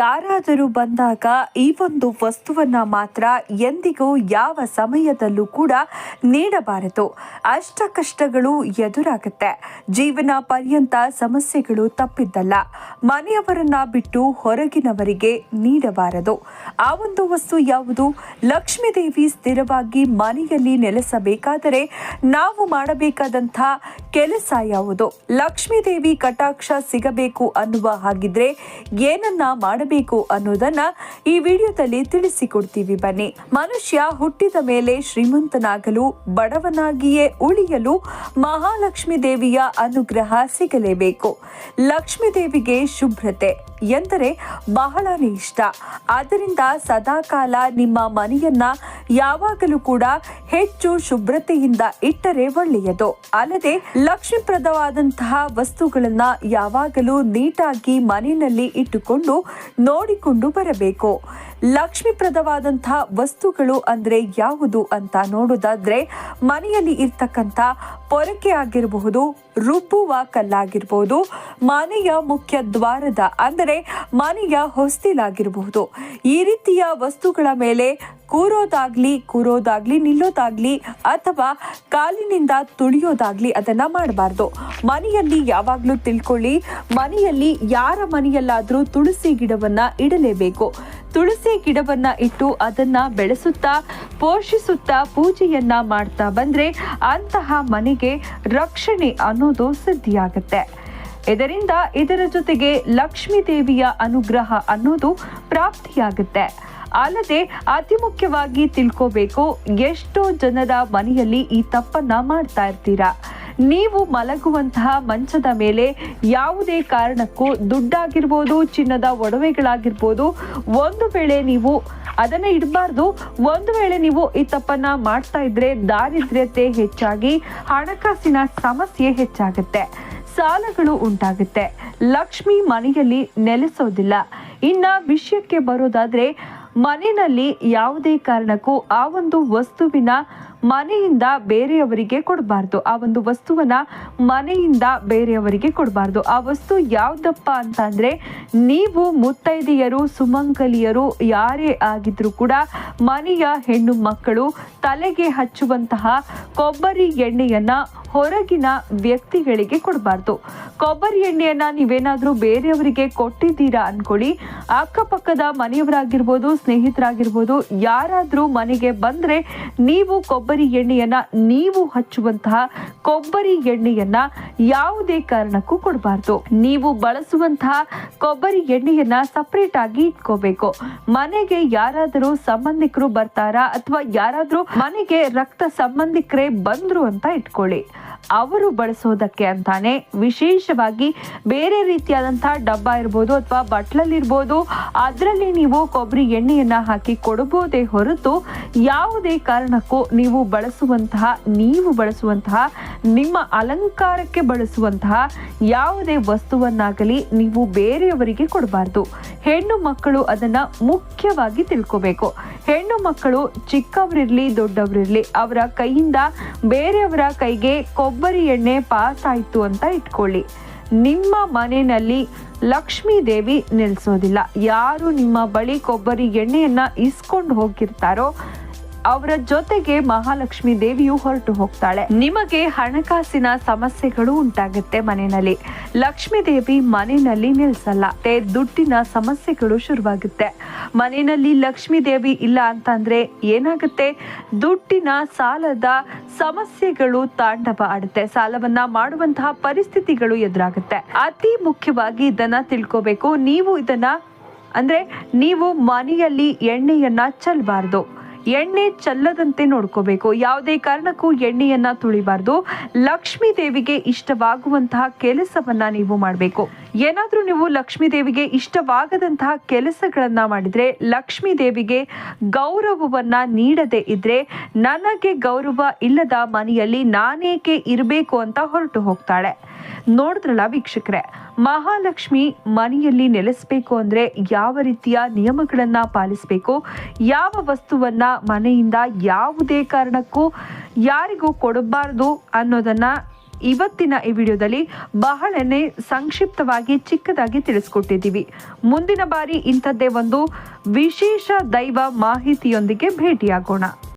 ಯಾರಾದರೂ ಬಂದಾಗ ಈ ಒಂದು ವಸ್ತುವನ್ನ ಮಾತ್ರ ಎಂದಿಗೂ ಯಾವ ಸಮಯದಲ್ಲೂ ಕೂಡ ನೀಡಬಾರದು. ಅಷ್ಟ ಕಷ್ಟಗಳು ಎದುರಾಗುತ್ತೆ. ಜೀವನ ಪರ್ಯಂತ ಸಮಸ್ಯೆಗಳು ತಪ್ಪಿದ್ದಲ್ಲ. ಮನೆಯವರನ್ನ ಬಿಟ್ಟು ಹೊರಗಿನವರಿಗೆ ನೀಡಬಾರದು. ಆ ಒಂದು ವಸ್ತು ಯಾವುದು? ಲಕ್ಷ್ಮೀದೇವಿ ಸ್ಥಿರವಾಗಿ ಮನೆಯಲ್ಲಿ ನೆಲೆಸಬೇಕಾದರೆ ನಾವು ಮಾಡಬೇಕಾದಂಥ ಕೆಲಸ ಯಾವುದು? ಲಕ್ಷ್ಮೀದೇವಿ ಕಟಾಕ್ಷ ಸಿಗಬೇಕು ಅನ್ನುವ ಹಾಗಿದ್ರೆ ಏನನ್ನ ಮಾಡಬೇಕು ಅನ್ನೋದನ್ನ ಈ ವಿಡಿಯೋದಲ್ಲಿ ತಿಳಿಸಿಕೊಡ್ತೀವಿ ಬನ್ನಿ. ಮನುಷ್ಯ ಹುಟ್ಟಿದ ಮೇಲೆ ಶ್ರೀಮಂತನಾಗಲು, ಬಡವನಾಗಿಯೇ ಉಳಿಯಲು ಮಹಾಲಕ್ಷ್ಮೀ ದೇವಿಯ ಅನುಗ್ರಹ ಸಿಗಲೇಬೇಕು. ಲಕ್ಷ್ಮೀ ದೇವಿಗೆ ಶುಭ್ರತೆ ಎಂದರೆ ಬಹಳನೇ ಇಷ್ಟ. ಆದ್ದರಿಂದ ಸದಾಕಾಲ ನಿಮ್ಮ ಮನೆಯನ್ನ ಯಾವಾಗಲೂ ಕೂಡ ಹೆಚ್ಚು ಶುಭ್ರತೆಯಿಂದ ಇಟ್ಟರೆ ಒಳ್ಳೆಯದು. ಅಲ್ಲದೆ ಲಕ್ಷ್ಮೀಪ್ರದವಾದಂತಹ ವಸ್ತುಗಳನ್ನ ಯಾವಾಗಲೂ ನೀಟಾಗಿ ಮನೆಯಲ್ಲಿ ಇಟ್ಟುಕೊಂಡು ನೋಡಿಕೊಂಡು ಬರಬೇಕು. ಲಕ್ಷ್ಮೀಪ್ರದವಾದಂತಹ ವಸ್ತುಗಳು ಅಂದ್ರೆ ಯಾವುದು ಅಂತ ನೋಡೋದಾದ್ರೆ ಮನೆಯಲ್ಲಿ ಇರ್ತಕ್ಕಂಥ ಪೊರಕೆ ಆಗಿರಬಹುದು, ರುಬ್ಬುವ ಕಲ್ಲಾಗಿರಬಹುದು, ಮನೆಯ ಮುಖ್ಯ ದ್ವಾರದ ಅಂದರೆ ಮನೆಯ ಹೊಸ್ತಿಲಾಗಿರಬಹುದು. ಈ ರೀತಿಯ ವಸ್ತುಗಳ ಮೇಲೆ ಕೂರೋದಾಗ್ಲಿ ನಿಲ್ಲೋದಾಗ್ಲಿ ಅಥವಾ ಕಾಲಿನಿಂದ ತುಳಿಯೋದಾಗ್ಲಿ ಅದನ್ನ ಮಾಡಬಾರ್ದು. ಮನೆಯಲ್ಲಿ ಯಾವಾಗ್ಲೂ ತಿಳ್ಕೊಳ್ಳಿ, ಮನೆಯಲ್ಲಿ ಯಾರ ಮನೆಯಲ್ಲಾದ್ರೂ ತುಳಸಿ ಗಿಡವನ್ನ ಇಡಲೇಬೇಕು. ತುಳಸಿ ಗಿಡವನ್ನ ಇಟ್ಟು ಅದನ್ನ ಬೆಳೆಸುತ್ತಾ ಪೋಷಿಸುತ್ತಾ ಪೂಜೆಯನ್ನ ಮಾಡ್ತಾ ಬಂದ್ರೆ ಅಂತಹ ಮನೆಗೆ ರಕ್ಷಣೆ ಅನ್ನೋದು ಸಿದ್ಧಿಯಾಗತ್ತೆ. ಇದರ ಜೊತೆಗೆ ಲಕ್ಷ್ಮೀ ದೇವಿಯ ಅನುಗ್ರಹ ಅನ್ನೋದು ಪ್ರಾಪ್ತಿಯಾಗುತ್ತೆ. ಅಲ್ಲದೆ ಅತಿ ಮುಖ್ಯವಾಗಿ ತಿಳ್ಕೋಬೇಕು, ಎಷ್ಟೋ ಜನರ ಮನೆಯಲ್ಲಿ ಈ ತಪ್ಪನ್ನ ಮಾಡ್ತಾ ಇರ್ತೀರಾ. ನೀವು ಮಲಗುವಂತಹ ಮಂಚದ ಮೇಲೆ ಯಾವುದೇ ಕಾರಣಕ್ಕೂ ದುಡ್ಡಾಗಿರ್ಬೋದು, ಚಿನ್ನದ ಒಡವೆಗಳಾಗಿರ್ಬೋದು, ಒಂದು ವೇಳೆ ನೀವು ಅದನ್ನ ಇಡಬಾರ್ದು. ಒಂದು ವೇಳೆ ನೀವು ಈ ತಪ್ಪನ್ನ ಮಾಡ್ತಾ ಇದ್ರೆ ದಾರಿದ್ರ್ಯತೆ ಹೆಚ್ಚಾಗಿ ಹಣಕಾಸಿನ ಸಮಸ್ಯೆ ಹೆಚ್ಚಾಗುತ್ತೆ, ಸಾಲಗಳು ಉಂಟಾಗುತ್ತೆ, ಲಕ್ಷ್ಮಿ ಮನೆಯಲ್ಲಿ ನೆಲೆಸೋದಿಲ್ಲ. ಇನ್ನ ವಿಷಯಕ್ಕೆ ಬರೋದಾದ್ರೆ ಮನೆಯಲ್ಲಿ ಯಾವುದೇ ಕಾರಣಕ್ಕೂ ಆ ಒಂದು ವಸ್ತುವಿನ ಮನೆಯಿಂದ ಬೇರೆಯವರಿಗೆ ಕೊಡಬಾರ್ದು. ಆ ಒಂದು ವಸ್ತುವನ್ನ ಮನೆಯಿಂದ ಬೇರೆಯವರಿಗೆ ಕೊಡಬಾರ್ದು. ಆ ವಸ್ತು ಯಾವ್ದಪ್ಪ ಅಂತ ಅಂದ್ರೆ ನೀವು ಮುತ್ತೈದೆಯರು, ಸುಮಂಗಲಿಯರು ಯಾರೇ ಆಗಿದ್ರು ಕೂಡ ಮನೆಯ ಹೆಣ್ಣು ಮಕ್ಕಳು ತಲೆಗೆ ಹಚ್ಚುವಂತಹ ಕೊಬ್ಬರಿ ಎಣ್ಣೆಯನ್ನ ಹೊರಗಿನ ವ್ಯಕ್ತಿಗಳಿಗೆ ಕೊಡಬಾರ್ದು. ಕೊಬ್ಬರಿ ಎಣ್ಣೆಯನ್ನ ನೀವೇನಾದ್ರೂ ಬೇರೆಯವರಿಗೆ ಕೊಟ್ಟಿದ್ದೀರಾ ಅನ್ಕೊಳ್ಳಿ, ಅಕ್ಕಪಕ್ಕದ ಮನೆಯವರಾಗಿರ್ಬೋದು, ಸ್ನೇಹಿತರಾಗಿರ್ಬೋದು, ಯಾರಾದ್ರೂ ಮನೆಗೆ ಬಂದ್ರೆ ನೀವು ಕೊಬ್ಬರಿ ಎಣ್ಣೆಯನ್ನ ನೀವು ಹಚ್ಚುವಂತಹ ಕೊಬ್ಬರಿ ಎಣ್ಣೆಯನ್ನ ಯಾವುದೇ ಕಾರಣಕ್ಕೂ ಕೊಡಬಾರ್ದು. ನೀವು ಬಳಸುವಂತಹ ಕೊಬ್ಬರಿ ಎಣ್ಣೆಯನ್ನ ಸಪರೇಟ್ ಆಗಿ ಇಟ್ಕೋಬೇಕು. ಮನೆಗೆ ಯಾರಾದರೂ ಸಂಬಂಧಿಕರು ಬರ್ತಾರಾ ಅಥವಾ ಯಾರಾದ್ರೂ ಮನೆಗೆ ರಕ್ತ ಸಂಬಂಧಿಕರೇ ಬಂದ್ರು ಅಂತ ಇಟ್ಕೊಳ್ಳಿ, ಅವರು ಬಳಸೋದಕ್ಕೆ ಅಂತಾನೆ ವಿಶೇಷವಾಗಿ ಬೇರೆ ರೀತಿಯಾದಂತಹ ಡಬ್ಬ ಇರ್ಬೋದು ಅಥವಾ ಬಟ್ಲಲ್ಲಿರ್ಬೋದು, ಅದರಲ್ಲಿ ನೀವು ಕೊಬ್ಬರಿ ಎಣ್ಣೆಯನ್ನ ಹಾಕಿ ಕೊಡಬಹುದೇ ಹೊರತು ಯಾವುದೇ ಕಾರಣಕ್ಕೂ ನೀವು ಬಳಸುವಂತಹ ನಿಮ್ಮ ಅಲಂಕಾರಕ್ಕೆ ಬಳಸುವಂತಹ ಯಾವುದೇ ವಸ್ತುವನ್ನಾಗಲಿ ನೀವು ಬೇರೆಯವರಿಗೆ ಕೊಡಬಾರ್ದು. ಹೆಣ್ಣು ಮಕ್ಕಳು ಅದನ್ನ ಮುಖ್ಯವಾಗಿ ತಿಳ್ಕೋಬೇಕು. ಹೆಣ್ಣು ಮಕ್ಕಳು ಚಿಕ್ಕವರಿರ್ಲಿ ದೊಡ್ಡವರಿರ್ಲಿ ಅವರ ಕೈಯಿಂದ ಬೇರೆಯವರ ಕೈಗೆ ಕೊಬ್ಬರಿ ಎಣ್ಣೆ ಪಾಸ್ ಆಯ್ತು ಅಂತ ಇಟ್ಕೊಳ್ಳಿ, ನಿಮ್ಮ ಮನೆಯಲ್ಲಿ ಲಕ್ಷ್ಮೀ ದೇವಿ ನಿಲ್ಸೋದಿಲ್ಲ. ಯಾರು ನಿಮ್ಮ ಬಳಿ ಕೊಬ್ಬರಿ ಎಣ್ಣೆಯನ್ನ ಇಸ್ಕೊಂಡು ಹೋಗಿರ್ತಾರೋ ಅವರ ಜೊತೆಗೆ ಮಹಾಲಕ್ಷ್ಮಿ ದೇವಿಯು ಹೊರಟು ಹೋಗ್ತಾಳೆ. ನಿಮಗೆ ಹಣಕಾಸಿನ ಸಮಸ್ಯೆಗಳು ಉಂಟಾಗುತ್ತೆ. ಮನೆಯಲ್ಲಿ ಲಕ್ಷ್ಮೀ ದೇವಿ ಮನೆಯಲ್ಲಿ ನಿಲ್ಸಲ್ಲ. ದುಡ್ಡಿನ ಸಮಸ್ಯೆಗಳು ಶುರುವಾಗುತ್ತೆ. ಮನೆಯಲ್ಲಿ ಲಕ್ಷ್ಮೀ ದೇವಿ ಇಲ್ಲ ಅಂತಂದ್ರೆ ಏನಾಗುತ್ತೆ? ದುಡ್ಡಿನ ಸಾಲದ ಸಮಸ್ಯೆಗಳು ತಾಂಡವ ಆಡುತ್ತೆ. ಸಾಲವನ್ನ ಮಾಡುವಂತಹ ಪರಿಸ್ಥಿತಿಗಳು ಎದುರಾಗುತ್ತೆ. ಅತಿ ಮುಖ್ಯವಾಗಿ ಇದನ್ನ ತಿಳ್ಕೋಬೇಕು. ನೀವು ಮನೆಯಲ್ಲಿ ಎಣ್ಣೆಯನ್ನ ಚೆಲ್ಲಬಾರ್ದು. ಎಣ್ಣೆ ಚೆಲ್ಲದಂತೆ ನೋಡ್ಕೋಬೇಕು. ಯಾವುದೇ ಕಾರಣಕ್ಕೂ ಎಣ್ಣೆಯನ್ನ ತುಳಿಬಾರ್ದು. ಲಕ್ಷ್ಮೀ ದೇವಿಗೆ ಇಷ್ಟವಾಗುವಂತಹ ಕೆಲಸವನ್ನ ನೀವು ಮಾಡಬೇಕು. ಏನಾದ್ರೂ ನೀವು ಲಕ್ಷ್ಮೀ ದೇವಿಗೆ ಇಷ್ಟವಾಗದಂತಹ ಕೆಲಸಗಳನ್ನ ಮಾಡಿದ್ರೆ, ಲಕ್ಷ್ಮೀ ದೇವಿಗೆ ಗೌರವವನ್ನ ನೀಡದೆ ಇದ್ರೆ, ನನಗೆ ಗೌರವ ಇಲ್ಲದ ಮನೆಯಲ್ಲಿ ನಾನೇಕೆ ಇರಬೇಕು ಅಂತ ಹೊರಟು ಹೋಗ್ತಾಳೆ. ನೋಡಿದ್ರಲ್ಲ ವೀಕ್ಷಕರೇ, ಮಹಾಲಕ್ಷ್ಮಿ ಮನೆಯಲ್ಲಿ ನೆಲೆಸಬೇಕು ಅಂದ್ರೆ ಯಾವ ರೀತಿಯ ನಿಯಮಗಳನ್ನ ಪಾಲಿಸಬೇಕು, ಯಾವ ವಸ್ತುವನ್ನ ಮನೆಯಿಂದ ಯಾವುದೇ ಕಾರಣಕ್ಕೂ ಯಾರಿಗೂ ಕೊಡಬಾರ್ದು ಅನ್ನೋದನ್ನ ಇವತ್ತಿನ ಈ ವಿಡಿಯೋದಲ್ಲಿ ಬಹಳನೇ ಸಂಕ್ಷಿಪ್ತವಾಗಿ ಚಿಕ್ಕದಾಗಿ ತಿಳಿಸ್ಕೊಟ್ಟಿದ್ದೀವಿ. ಮುಂದಿನ ಬಾರಿ ಇಂಥದ್ದೇ ಒಂದು ವಿಶೇಷ ದೈವ ಮಾಹಿತಿಯೊಂದಿಗೆ ಭೇಟಿಯಾಗೋಣ.